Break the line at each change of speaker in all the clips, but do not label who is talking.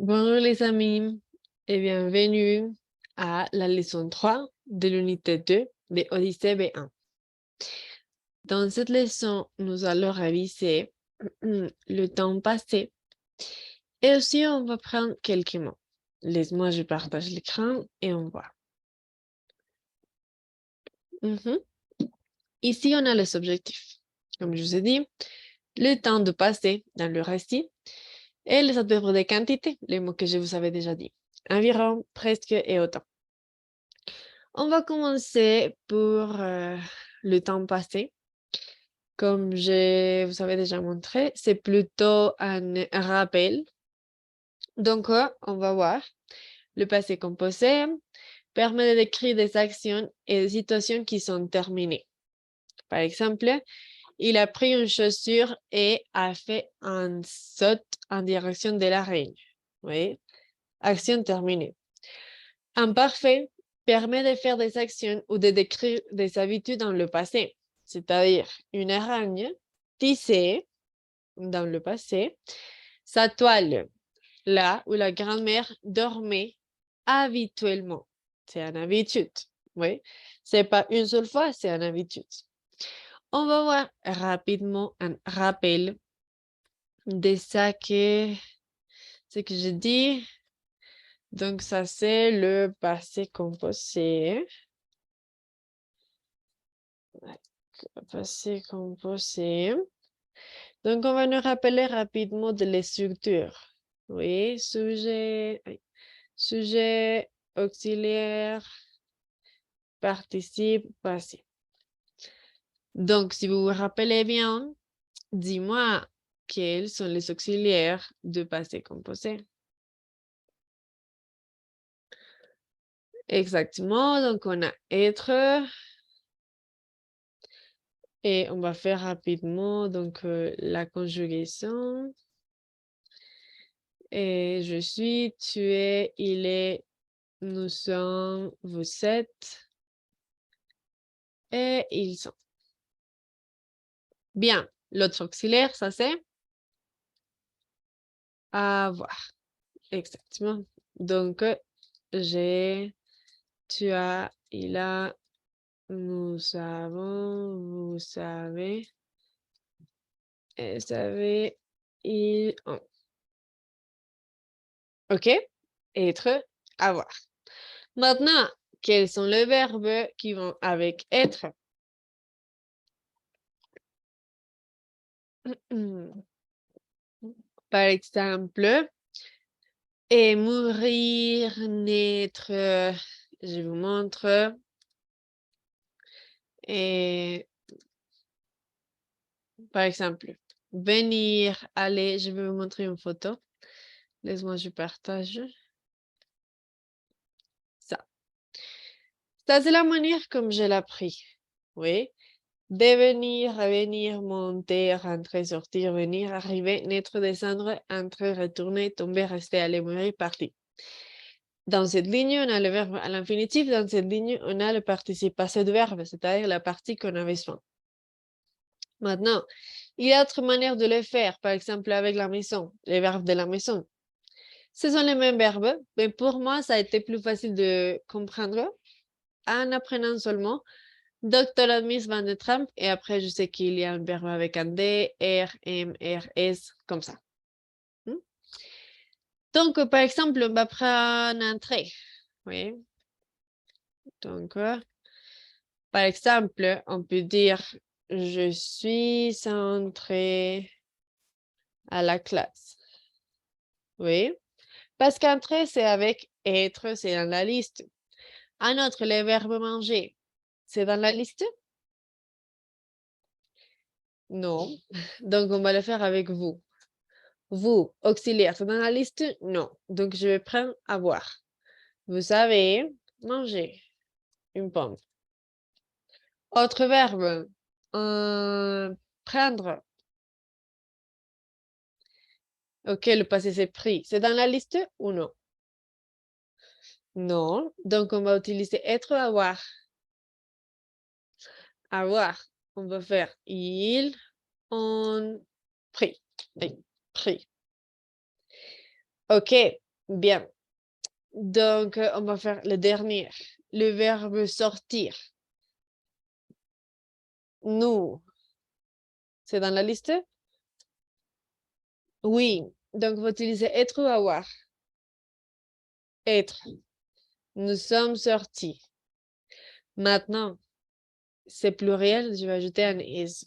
Bonjour les amis et bienvenue à la leçon 3 de l'unité 2 de Odyssée B1. Dans cette leçon, nous allons réviser le temps passé et aussi on va prendre quelques mots. Laisse-moi, je partage l'écran et on voit. Ici, on a les objectifs. Comme je vous ai dit, le temps de passer dans le récit et les adverbes de quantité, les mots que je vous avais déjà dit. Environ, presque et autant. On va commencer pour le temps passé. Comme je vous avais déjà montré, c'est plutôt un rappel. Donc, on va voir. Le passé composé permet de décrire des actions et des situations qui sont terminées. Par exemple, il a pris une chaussure et a fait un saut en direction de la reine. Oui, action terminée. Un parfait permet de faire des actions ou de décrire des habitudes dans le passé, c'est-à-dire une aragne tissée dans le passé, sa toile, là où la grand-mère dormait habituellement. C'est une habitude, oui. C'est pas une seule fois, c'est une habitude. On va voir rapidement un rappel de ce que je dis. Donc, ça, c'est le passé composé. Passé composé. Donc, on va nous rappeler rapidement de les structures. Oui, sujet, auxiliaire, participe, passé. Donc, si vous vous rappelez bien, dis-moi quels sont les auxiliaires de passé composé. Exactement, donc on a être. Et on va faire rapidement donc la conjugaison. Et je suis, tu es, il est, nous sommes, vous êtes et ils sont. Bien, l'autre auxiliaire, ça c'est avoir. Exactement. Donc, j'ai, tu as, il a, nous avons, vous savez, elles savez, ils ont. OK? Être, avoir. Maintenant, quels sont les verbes qui vont avec être? Par exemple, et mourir, naître, je vous montre. Et par exemple, venir, aller, je vais vous montrer une photo. Laisse-moi, je partage. Ça. Ça, c'est la manière comme je l'ai appris. Oui. Devenir, revenir, monter, rentrer, sortir, venir, arriver, naître, descendre, entrer, retourner, tomber, rester, aller, mourir, partir. Dans cette ligne, on a le verbe à l'infinitif. Dans cette ligne, on a le participe passé de verbe, c'est-à-dire la partie qu'on avait besoin. Maintenant, il y a d'autres manières de le faire, par exemple avec la maison, les verbes de la maison. Ce sont les mêmes verbes, mais pour moi, ça a été plus facile de comprendre en apprenant seulement Dr. Miss Van de Trump, et après, je sais qu'il y a un verbe avec un D, R, M, R, S, comme ça. Donc, par exemple, on va prendre un trait. Oui. Donc, par exemple, on peut dire je suis entrée à la classe. Oui. Parce qu'entrer, c'est avec être, c'est dans la liste. Un autre, le verbe manger, c'est dans la liste? Non. Donc, on va le faire avec vous. Vous, auxiliaire, c'est dans la liste? Non. Donc, je vais prendre avoir. Vous savez manger une pomme. Autre verbe, prendre. OK, le passé c'est pris. C'est dans la liste ou non? Non. Donc, on va utiliser être, avoir. Avoir. On va faire ils ont pris. Oui, pris. OK. Bien. Donc, on va faire le dernier. Le verbe sortir. Nous. C'est dans la liste? Oui. Donc, vous utilisez être ou avoir. Être. Nous sommes sortis. Maintenant, c'est pluriel, je vais ajouter un is.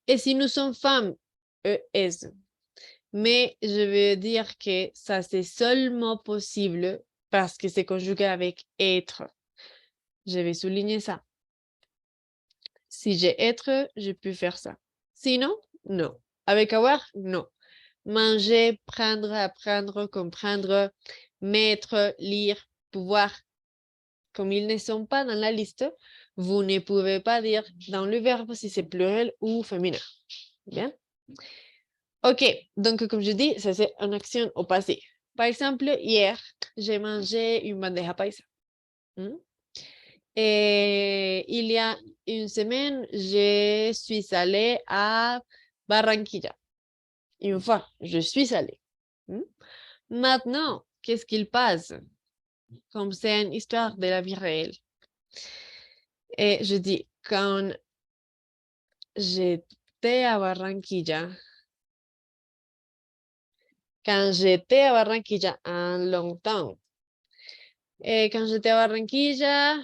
Et si nous sommes femmes, es. Mais je veux dire que ça, c'est seulement possible parce que c'est conjugué avec être. Je vais souligner ça. Si j'ai être, je peux faire ça. Sinon, non. Avec avoir, non. Manger, prendre, apprendre, comprendre, mettre, lire, pouvoir. Comme ils ne sont pas dans la liste, vous ne pouvez pas dire dans le verbe si c'est pluriel ou féminin. Bien? OK. Donc, comme je dis, ça c'est une action au passé. Par exemple, hier, j'ai mangé une bandeja paisa. Et il y a une semaine, je suis allée à Barranquilla. Une fois, je suis allée. Maintenant, qu'est-ce qu'il passe? Comme c'est une histoire de la vie réelle. Et je dis, quand j'étais à Barranquilla, en longtemps, et quand j'étais à Barranquilla,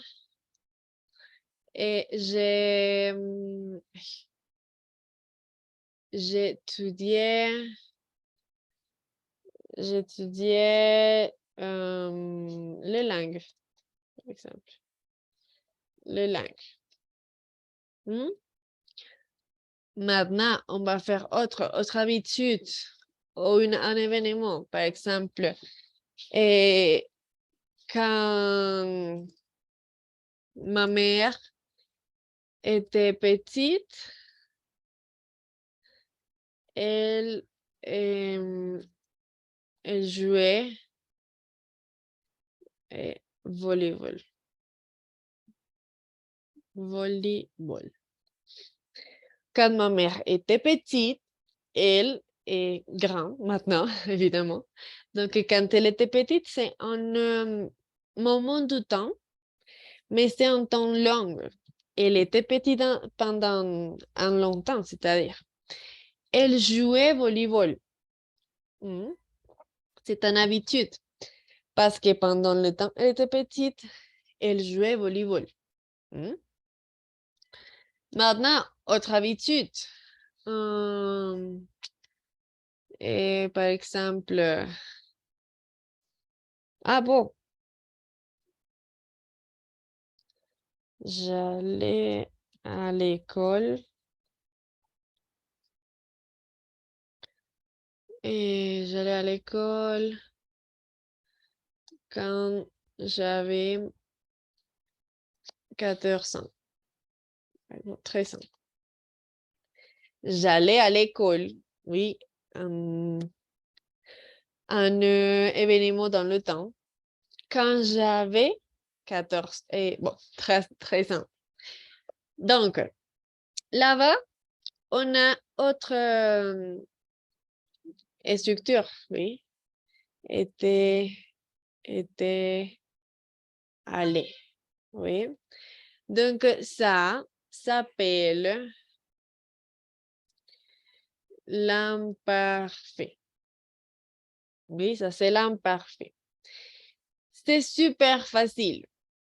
et j'étudiais les langues, par exemple. Les langues. Maintenant, on va faire autre habitude ou un événement, par exemple. Et quand ma mère était petite, elle, elle jouait volleyball. Volleyball. Quand ma mère était petite, elle est grande maintenant, évidemment. Donc, quand elle était petite, c'est un moment du temps, mais c'est un temps long. Elle était petite pendant un longtemps, c'est-à-dire. Elle jouait volleyball. C'est une habitude, parce que pendant le temps elle était petite, elle jouait volleyball. Maintenant, autre habitude. Et par exemple, ah bon, j'allais à l'école et j'allais à l'école quand j'avais 14 ans. Non, 13 ans. J'allais à l'école, oui, un événement dans le temps, quand j'avais 14 et bon, 13 ans. Donc, là-bas, on a autre structure, oui. Était, allé, oui. Donc, ça s'appelle l'imparfait. Oui, ça c'est l'imparfait. C'est super facile.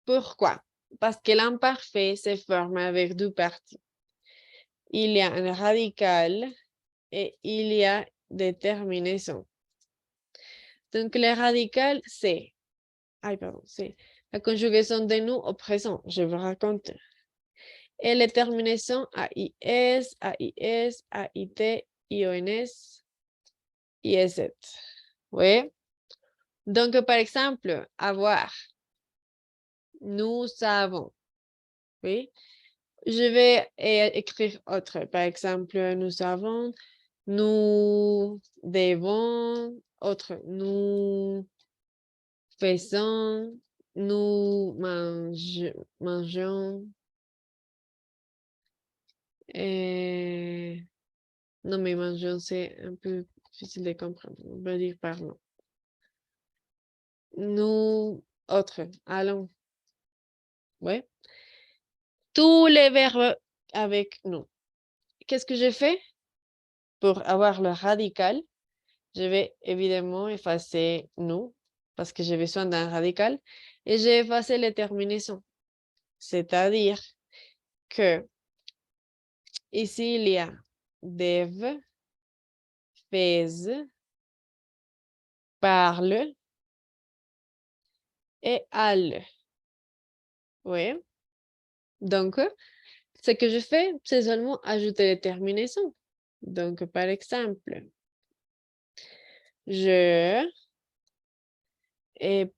Pourquoi? Parce que l'imparfait se forme avec deux parties. Il y a un radical et il y a des terminaisons. Donc, le radical, c'est la conjugaison de nous au présent. Je vous raconte. Et les terminaisons AIS, AIS, AIT, IONS, ISZ. Oui. Donc, par exemple, avoir. Nous savons. Oui. Je vais écrire autre. Par exemple, nous savons, nous devons, autre. Nous faisons, nous mangeons. Non, mais mangeons, c'est un peu difficile de comprendre. On va dire parlons. nous, autre, allons. Ouais. Tous les verbes avec nous. Qu'est-ce que j'ai fait? Pour avoir le radical, je vais évidemment effacer nous, parce que j'ai besoin d'un radical, et j'ai effacé les terminaisons. C'est-à-dire que ici, il y a dev, fais, parle et al. Oui. Donc, ce que je fais, c'est seulement ajouter les terminaisons. Donc, par exemple, je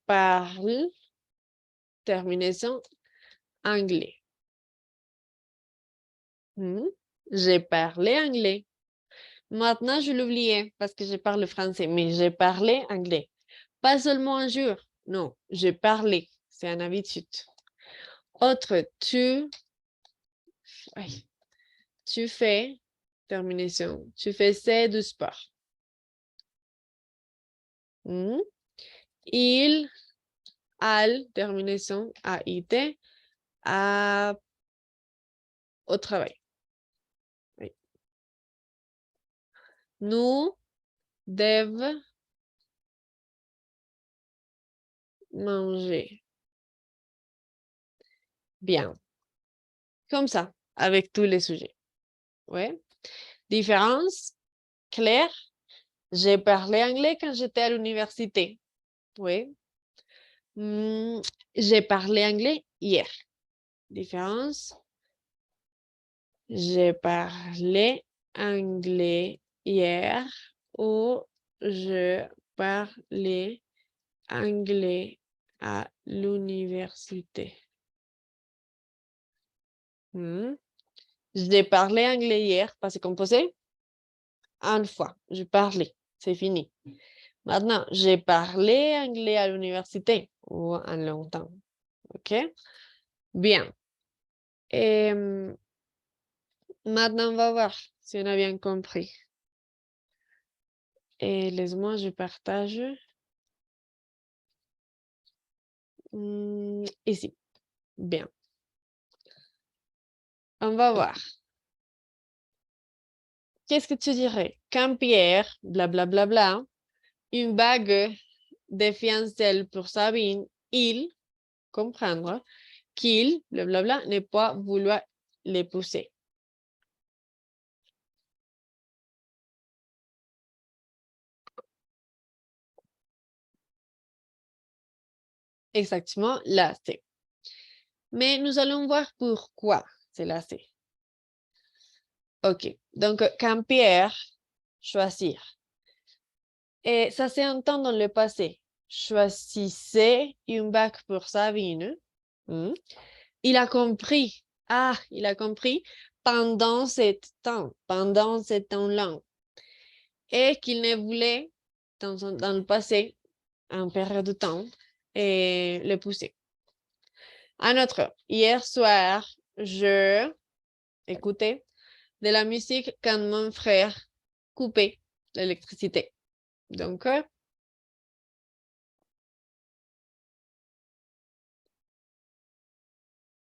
parle, terminaison anglais. J'ai parlé anglais. Maintenant, je l'oubliais parce que je parle français, mais j'ai parlé anglais. Pas seulement un jour, non, j'ai parlé. C'est une habitude. Autre, tu fais, terminaison, tu faisais du sport. Il, al, terminaison, AIT, au travail. Oui. Nous devons manger. Bien. Comme ça, avec tous les sujets. Ouais. Différence claire. J'ai parlé anglais quand j'étais à l'université. Oui. J'ai parlé anglais hier. Différence. J'ai parlé anglais hier ou je parlais anglais à l'université. J'ai parlé anglais hier, passé composé. Une fois, je parlais, c'est fini. Maintenant, j'ai parlé anglais à l'université ou en longtemps. OK? Bien. Et maintenant, on va voir si on a bien compris. Et laisse-moi, je partage. Ici. Bien. On va voir. Qu'est-ce que tu dirais? Quand Pierre, blablabla, bla, bla, bla, une bague de fiançailles pour Sabine, il, comprendre, qu'il, blablabla, ne pas vouloir l'épouser. Exactement, là, c'est. Mais nous allons voir pourquoi c'est là, c'est. OK. Donc, quand Pierre, choisir. Et ça s'entend dans le passé. Choisissez une bague pour Sabine. Il a compris. Ah, il a compris pendant ce temps-là. Et qu'il ne voulait, dans le passé, en période de temps, et l'épouser. Un autre. Hier soir, je écoutais de la musique quand mon frère coupait l'électricité. Donc,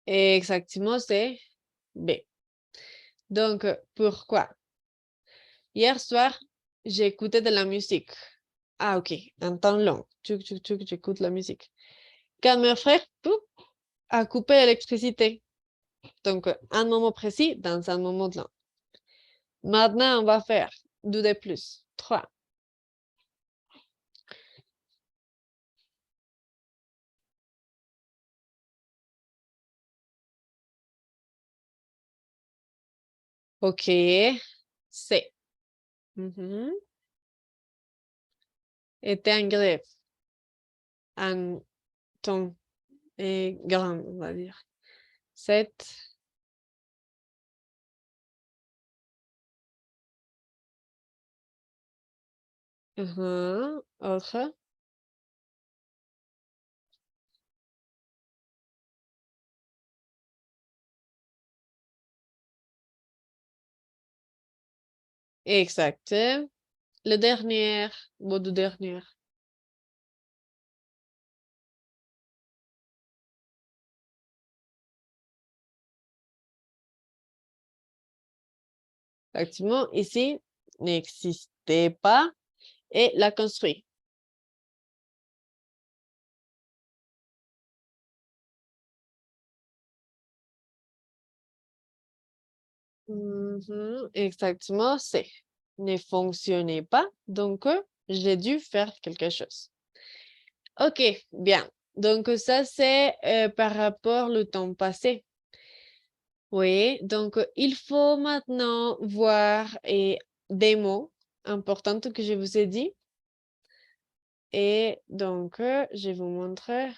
exactement, c'est B. Donc, pourquoi? Hier soir, j'écoutais de la musique. Ah, ok, un temps long. J'écoute la musique. Quand mon frère a coupé l'électricité. Donc, un moment précis dans un moment long. Maintenant, on va faire 2 de plus. 3. OK. C. Était en grève. Un temps grand, on va dire. 7. Autre. Exact. Le dernier, mot de dernier. Effectivement, ici, n'existait pas et l'a construit. Exactement, c'est ne fonctionnait pas, donc j'ai dû faire quelque chose. Ok, bien. Donc ça, c'est par rapport au temps passé. Oui, donc il faut maintenant voir des mots importants que je vous ai dit. Et donc, je vais vous montrer.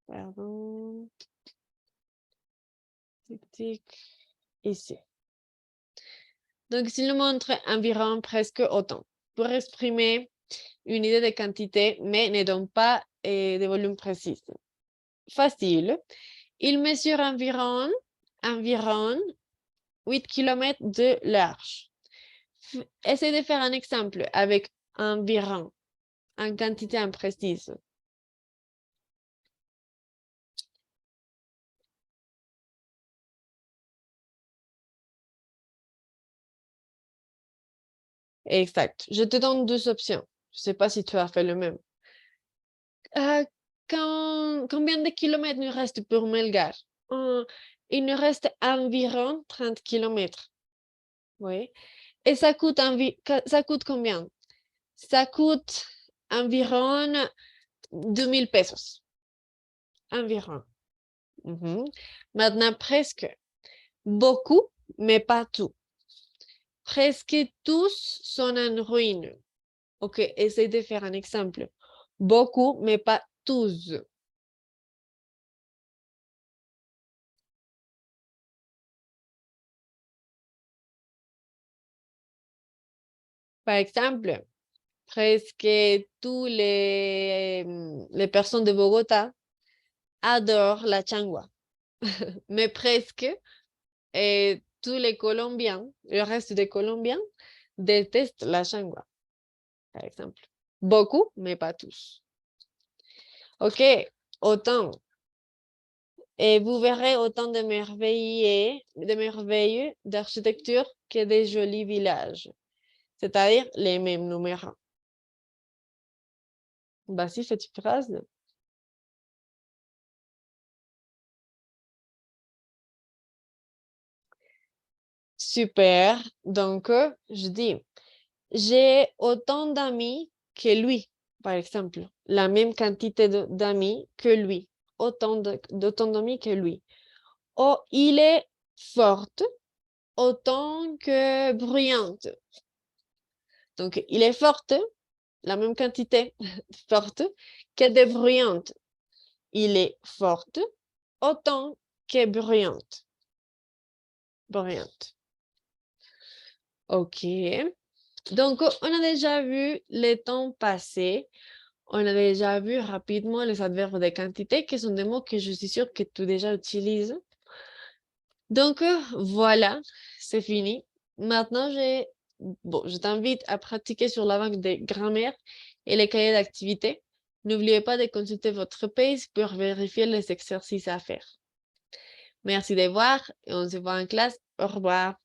Pardon. Tic, tic. Ici. Donc, s'il nous montre environ presque autant pour exprimer une idée de quantité, mais ne donne pas de volume précis. Facile. Il mesure environ 8 km de large. Essayez de faire un exemple avec environ, en quantité imprécise. Exact. Je te donne deux options. Je ne sais pas si tu as fait le même. Combien de kilomètres nous reste pour Melgar? Il nous reste environ 30 kilomètres. Oui. Et ça coûte combien? Ça coûte environ 2000 pesos. Environ. Maintenant, presque. Beaucoup, mais pas tout. Presque tous sont en ruine. Ok, essaye de faire un exemple. Beaucoup, mais pas tous. Par exemple, presque tous les personnes de Bogota adorent la changua, mais presque tous les Colombiens, le reste des Colombiens, détestent la changua, par exemple. Beaucoup, mais pas tous. Ok, autant. Et vous verrez autant de merveilles d'architecture que des jolis villages, c'est-à-dire les mêmes numéros. Vas-y, fais une phrase. Super. Donc, je dis, j'ai autant d'amis que lui, par exemple. La même quantité d'amis que lui. D'autant d'amis que lui. Oh, il est forte autant que bruyante. Donc, il est forte, la même quantité forte que de bruyante. Il est forte autant que bruyante. Bruyante. Ok. Donc, on a déjà vu les temps passés. On a déjà vu rapidement les adverbes de quantité, qui sont des mots que je suis sûre que tu déjà utilises. Donc, voilà, c'est fini. Maintenant, je t'invite à pratiquer sur la banque de grammaire et les cahiers d'activité. N'oubliez pas de consulter votre page pour vérifier les exercices à faire. Merci de voir et on se voit en classe. Au revoir.